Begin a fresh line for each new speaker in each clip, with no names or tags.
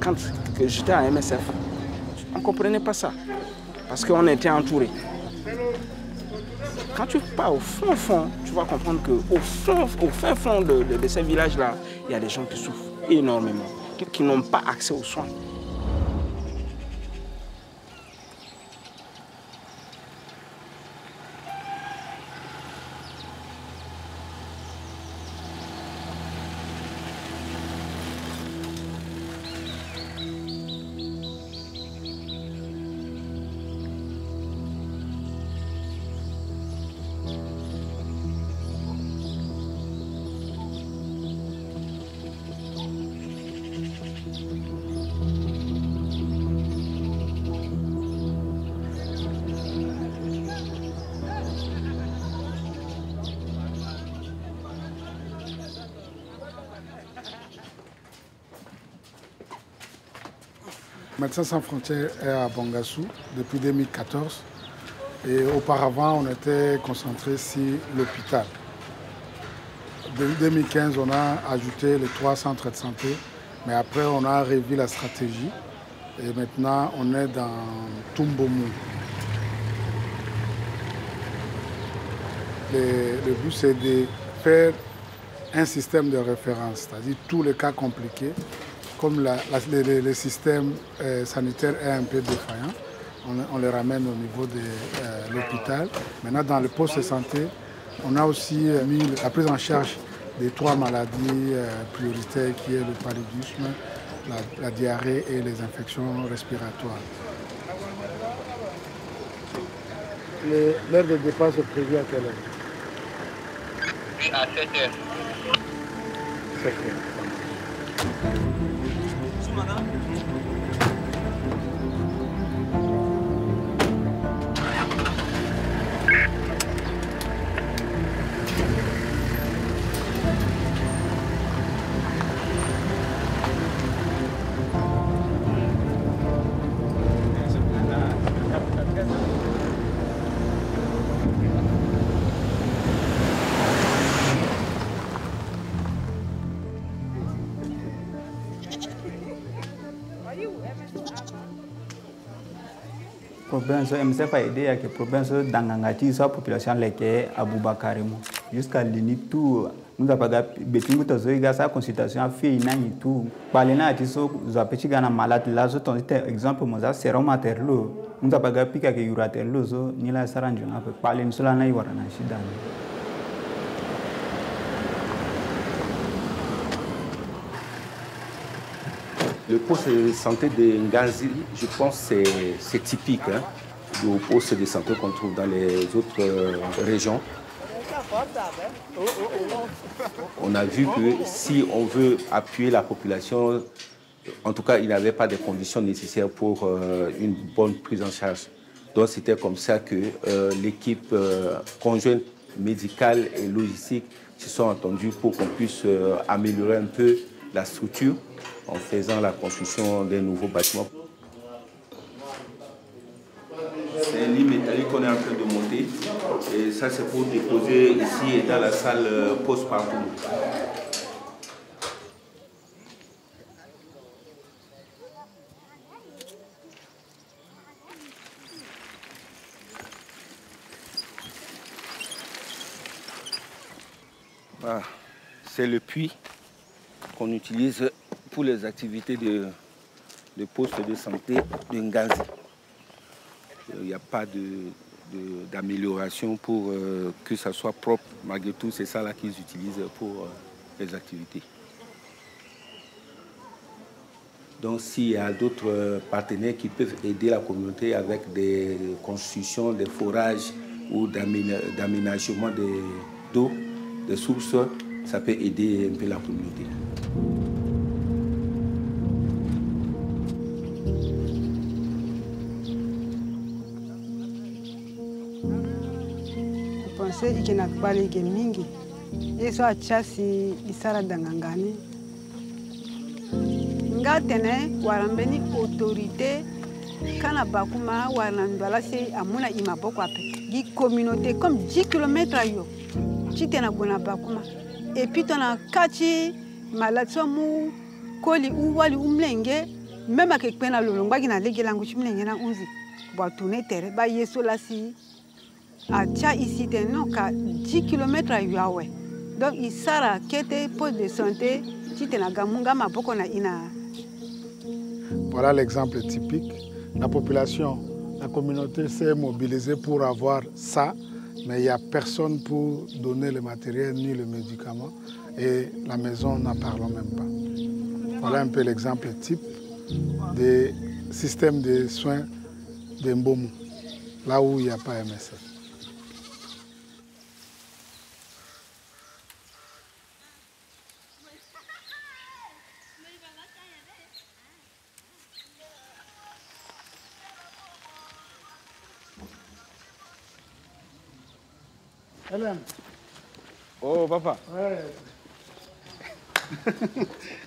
Quand j'étais à MSF, on ne comprenait pas ça, parce qu'on était entourés. Quand tu pars au fond, tu vas comprendre qu'au fin fond de ces villages-là, il y a des gens qui souffrent énormément, qui n'ont pas accès aux soins.
Médecins sans frontières est à Bangassou depuis 2014 et auparavant on était concentré sur l'hôpital. Depuis 2015 on a ajouté les 3 centres de santé, mais après on a revu la stratégie et maintenant on est dans Tumbomu. Le but c'est de faire un système de référence, c'est-à-dire tous les cas compliqués. Comme le système sanitaire est un peu défaillant, on les ramène au niveau de l'hôpital. Maintenant, dans le poste de santé, on a aussi mis la prise en charge des 3 maladies prioritaires qui est le paludisme, la diarrhée et les infections respiratoires. L'heure de départ est prévue à quelle heure?
À 7 heures.
7 heures.
MSF a aidé à que province d'Angangati soit population leke Aboubakarimo. Jusqu'à l'initou, nous avons betingu tozoiga sa consultation a fait inani tout. Balena atiso zapeti gana malade là zo ton exemple moza serum materlo. Nous avons pika ke yuraterlo zo ni la saranjuna pe palen sola na iwarana shida.
Le poste de santé de Nganzi, je pense que c'est typique du poste de santé qu'on trouve dans les autres régions. On a vu que si on veut appuyer la population, en tout cas, il n'y avait pas de conditions nécessaires pour une bonne prise en charge. Donc c'était comme ça que l'équipe conjointe médicale et logistique se sont entendues pour qu'on puisse améliorer un peu la structure en faisant la construction d'un nouveau bâtiment. C'est un lit métallique qu'on est en train de monter et ça c'est pour déposer ici dans la salle post-partum. Voilà. C'est le puits qu'on utilise pour les activités de poste de santé de Nganzi. Il n'y a pas d'amélioration pour que ça soit propre. Malgré tout, c'est ça là qu'ils utilisent pour les activités. Donc s'il y a d'autres partenaires qui peuvent aider la communauté avec des constructions, des forages ou d'aménagement d'eau, des sources, ça peut aider un peu la communauté.
Pense ikina kubali ke mingi yeso achasi isara dangangani ngatene warambeni autorité kana bakuma warandala se amuna imaboko ape gi communauté comme 10 km ayo chitena bona bakuma et puis tona kati malade soit mu koli wali umlenge même avec pena lolongba qui na legi langu chimlenge na unzi ba tourner terre ba yeso la si a tia ici non ka 10 km à Yawe donc il sara kete poste de santé ti tena gamunga maboko na ina.
Voilà l'exemple typique. La population, la communauté s'est mobilisée pour avoir ça, mais il n'y a personne pour donner le matériel ni le médicament et la maison n'en parlons même pas. Voilà un peu l'exemple type des systèmes de soins de Mbomu, là où il n'y a pas MSF. Hélène.
Oh, papa.
Ouais.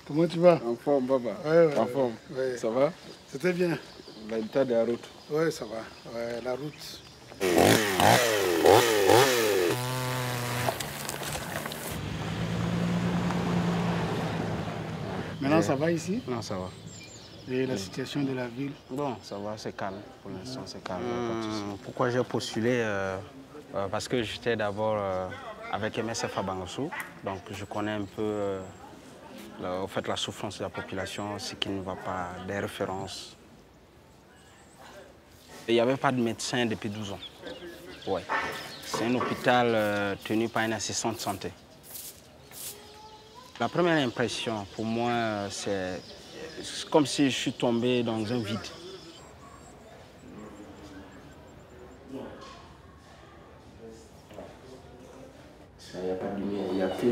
Comment tu vas?
En forme, papa.
Ouais.
En forme.
Ouais.
Ça va?
C'était bien.
L'état de la route.
Oui, ça va. Ouais, la route. Maintenant, ça va ici?
Non, ça va.
Et la situation de la ville?
Bon, ça va, c'est calme. Pour l'instant, c'est calme.
Pourquoi j'ai postulé? Parce que j'étais d'abord avec MSF à Bangassou, donc je connais un peu en fait, la souffrance de la population, ce qui ne va pas, des références. Il n'y avait pas de médecin depuis 12 ans. Ouais. C'est un hôpital tenu par une assistante de santé. La première impression pour moi, c'est comme si je suis tombé dans un vide.
Il n'y a pas de lumière, il n'y a que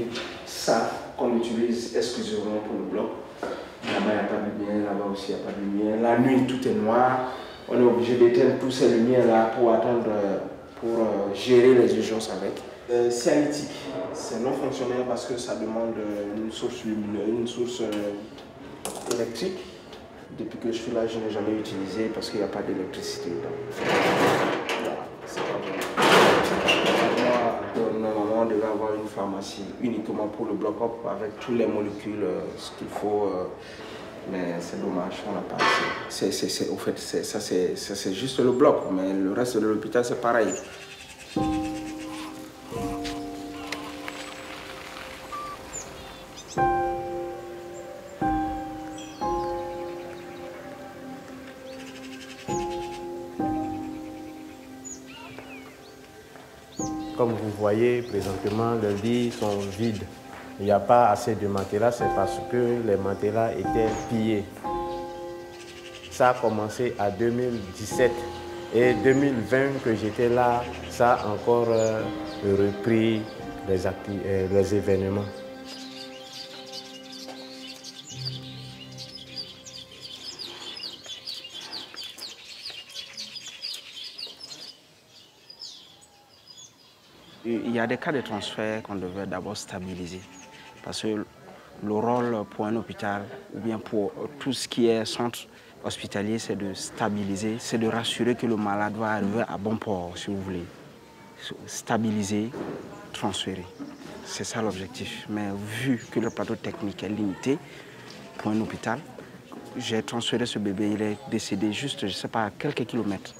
ça qu'on utilise exclusivement pour le bloc. Là-bas, il n'y a pas de lumière, là-bas aussi, il n'y a pas de lumière. La nuit, tout est noir. On est obligé d'éteindre toutes ces lumières-là pour attendre, pour gérer les urgences avec. Cialytique, c'est non fonctionnel parce que ça demande une source lumineuse, une source électrique. Depuis que je suis là, je n'ai jamais utilisé parce qu'il n'y a pas d'électricité dedans. Voilà, c'est pas bon. Normalement, on devait avoir une pharmacie uniquement pour le bloc-up avec toutes les molécules, ce qu'il faut. Mais c'est dommage, on n'a pas assez. Au fait, ça c'est juste le bloc, mais le reste de l'hôpital, c'est pareil.
Comme vous voyez, présentement, les lits sont vides. Il n'y a pas assez de matelas, c'est parce que les matelas étaient pillés. Ça a commencé en 2017 et 2020 que j'étais là, ça a encore repris les événements.
Il y a des cas de transfert qu'on devait d'abord stabiliser. Parce que le rôle pour un hôpital, ou bien pour tout ce qui est centre hospitalier, c'est de stabiliser, c'est de rassurer que le malade va arriver à bon port, si vous voulez. Stabiliser, transférer. C'est ça l'objectif. Mais vu que le plateau technique est limité pour un hôpital, j'ai transféré ce bébé, il est décédé juste, je ne sais pas, à quelques kilomètres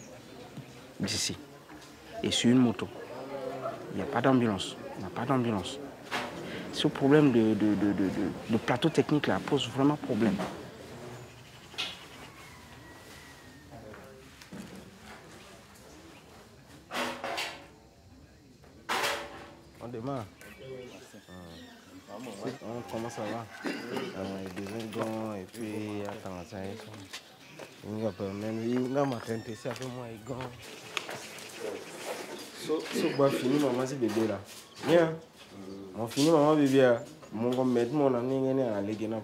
d'ici. Et sur une moto. Il n'y a pas d'ambulance. On n'a pas d'ambulance. Ce problème de plateau technique là pose vraiment problème.
On démarre. Comment ça va? Des gants et puis attends, ça y est. On va pas même là ma tente c'est avec moi et gants. So bah fini maman c'est bébé là. Bien. On finit maman bébé. Mon gars mettre mon ami à l'égena.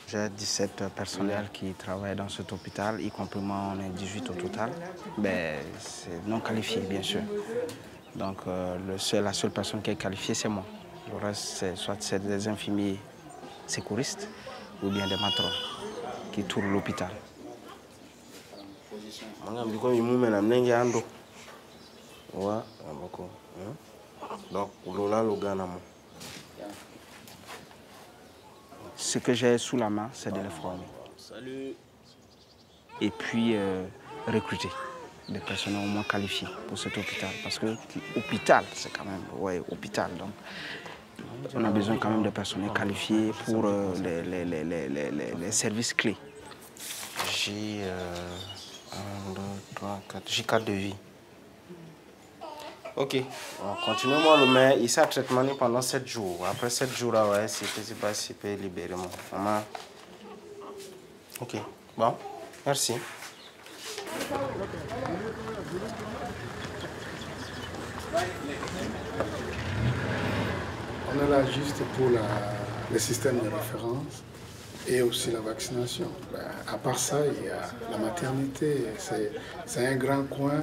J'ai 17 personnels qui travaillent dans cet hôpital, y compris moi, on est 18 au total. Ben, c'est non qualifié, bien sûr. Donc, la seule personne qui est qualifiée, c'est moi. Le reste, c'est des infirmiers secouristes ou bien des matrons qui tournent l'hôpital.
Donc, Lola Logana.
ce que j'ai sous la main, c'est de les former. Et puis recruter des personnels au moins qualifiés pour cet hôpital. Parce que l'hôpital, c'est quand même, ouais, hôpital. Donc, on a besoin quand même de personnels qualifiés pour les services clés. J'ai 1, 2, 3, 4, j'ai 4 devis. Ok, continuez-moi le mail. Il s'est traitement pendant 7 jours. Après 7 jours, là, ouais, c'est pas si peut libérer mon maman. Ok, bon, merci.
On est là juste pour le système de référence et aussi la vaccination. À part ça, il y a la maternité. C'est un grand coin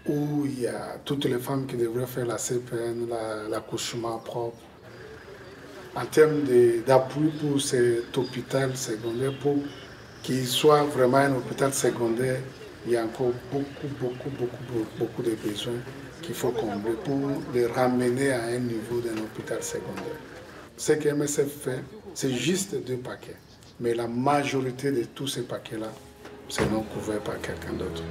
où il y a toutes les femmes qui devraient faire la CPN, l'accouchement propre. En termes d'appui pour cet hôpital secondaire, pour qu'il soit vraiment un hôpital secondaire, il y a encore beaucoup de besoins qu'il faut combler pour les ramener à un niveau d'un hôpital secondaire. Ce que MSF fait, c'est juste 2 paquets. Mais la majorité de tous ces paquets-là, c'est non couvert par quelqu'un d'autre.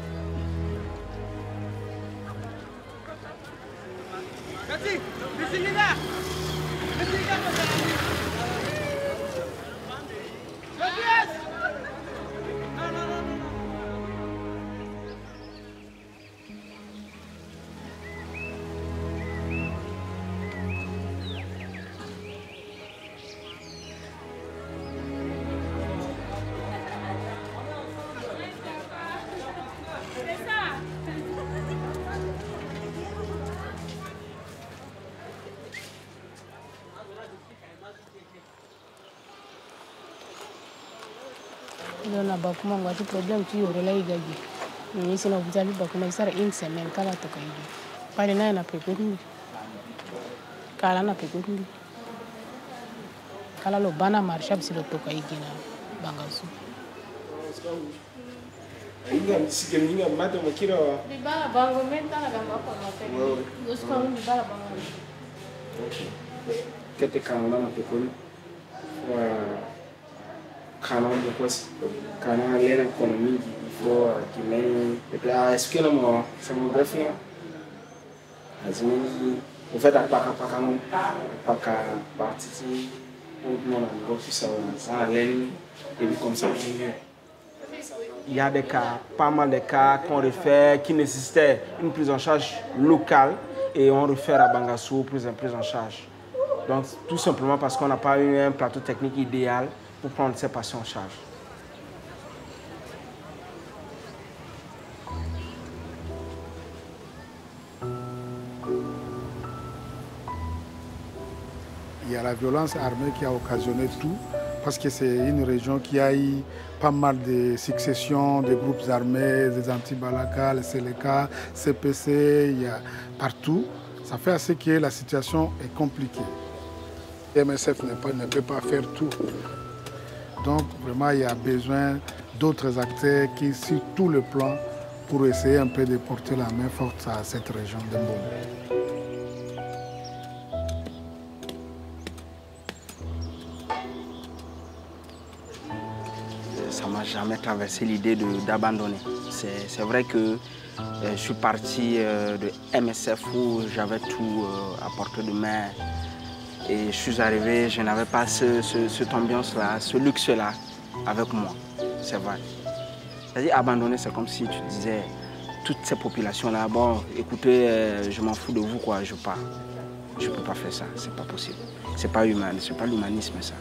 Dona bakuma ngati problem tu yoro la igagi. Ni sina obzali bakuma isara in semen kala to kaidi. Pale naye na pekundi. Kala na pekundi. Kala lo bana marsha bisilo to kaidi na bangasu.
Inga msike minga mato makira wa.
Libala bango menta na gamba kwa mapeni. Usko libala bango.
Kete kana na pekundi. Wa kana depois kana lena economia for que nem a esquina mo samografia azini o fait da paka partie pour mon negócio ça lene et comme ça.
Il y a des cas, pas mal de cas qu'on réfère qui nécessitaient une prise en charge locale et on réfère à Bangassou pour une prise en charge. Donc tout simplement parce qu'on n'a pas eu un plateau technique idéal pour prendre ces patients en charge.
Il y a la violence armée qui a occasionné tout, parce que c'est une région qui a eu pas mal de successions de groupes armés, des anti-Balaka, les Seleka, CPC, il y a partout. Ça fait assez que la situation est compliquée. MSF ne peut pas faire tout. Donc vraiment, il y a besoin d'autres acteurs qui, sur tout le plan, pour essayer un peu de porter la main forte à cette région de Mbombe.
Ça ne m'a jamais traversé l'idée d'abandonner. C'est vrai que je suis parti de MSF où j'avais tout à portée de main. Et je suis arrivé, je n'avais pas cette ambiance-là, ce luxe-là avec moi. C'est vrai. C'est-à-dire abandonner, c'est comme si tu disais, toutes ces populations-là, bon, écoutez, je m'en fous de vous, quoi, je pars. Je ne peux pas faire ça, c'est pas possible. C'est pas humain, c'est pas l'humanisme, ça.